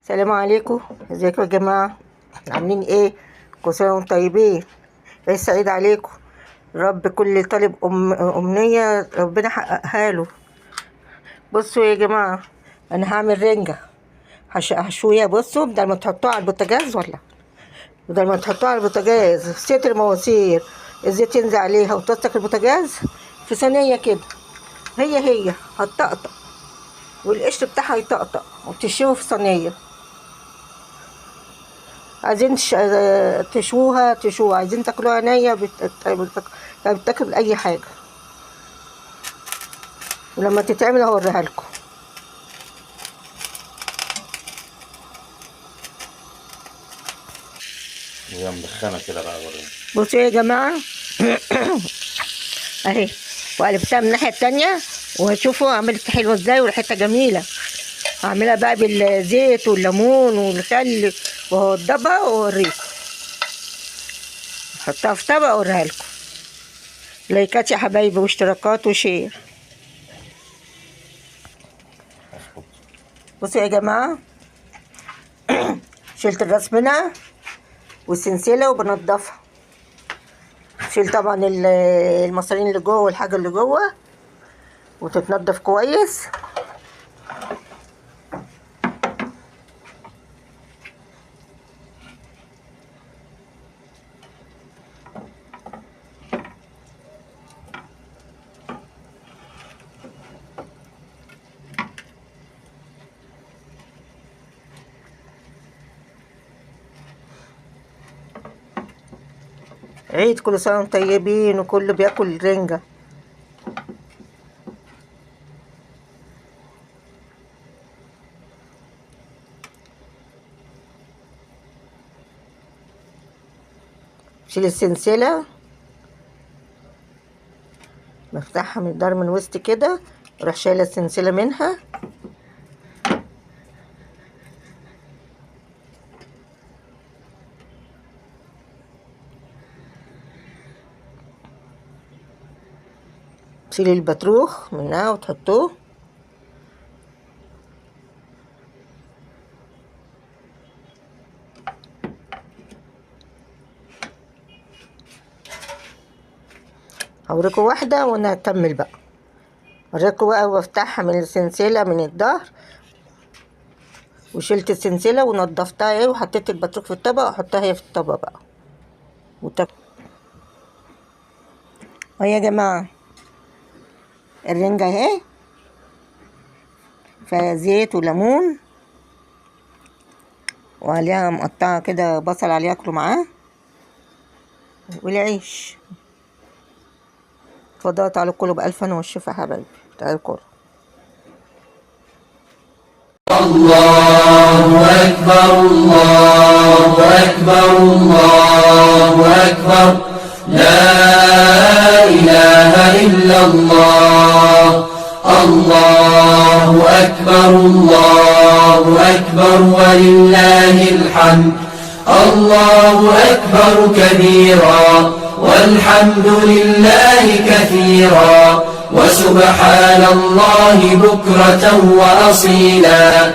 السلام عليكم. ازيكم يا جماعة؟ عاملين ايه؟ كل سنة وانتم طيبين. عيد سعيد عليكم. رب كل طالب أمنية ربنا حققها له. بصوا يا جماعة، أنا هعمل رنجة هشويها. بصوا، بدل ما تحطوها على البوتاجاز بدل ما تحطوها على البوتاجاز ست المواسير الزيت ينزل عليها وتوسخ البوتاجاز، في صينية كده هي هتطقطق والقشر بتاعها يطقطق وتشوي في صينية. عايزين تشوها، عايزين تاكلوها نية بتاكل بأي حاجة. ولما تتعمل هوريها لكم. وهي مدخنة كده بقى ورينا. بصوا يا جماعة اهي، وقلبتها من الناحية التانية وشوفوا عملت حلوة ازاي وريحتها جميلة. هعملها بقى بالزيت والليمون والخل وهوضبها واوريكم. احطها في طبق واوريها لكم. لايكات يا حبايبي واشتراكات وشير. بصوا يا جماعة شلت الراس منها والسلسلة وبنضفها. شيل طبعا المصارين اللي جوه والحاجة اللي جوه وتتنضف كويس. عيد كل سنة وانتم طيبين وكله بياكل رنجة. شيل السلسلة، بفتحها من الدار من وسط كده، اروح شايلة السلسلة منها. شيل البطروخ منها وتحطوه. هوريكم واحدة وانا هكمل بقى. اوريكم بقى وافتحها من السلسلة من الظهر، وشلت السلسلة ونضفتها ايه وحطيت البطروخ في الطبق واحطها هي في الطبق بقى يا جماعة الرنجة اهي فيها زيت وليمون وعليها مقطعة كده بصل عليها ياكلوا معاه والعيش. اتفضلوا تعالوا كلوا بألف هنا والشفا يا حبايبي. تعالوا كلوا. الله أكبر الله أكبر الله أكبر، لا إله إلا الله. الله أكبر ولله الحمد. الله أكبر كبيرا والحمد لله كثيرا وسبحان الله بكرة وأصيلا.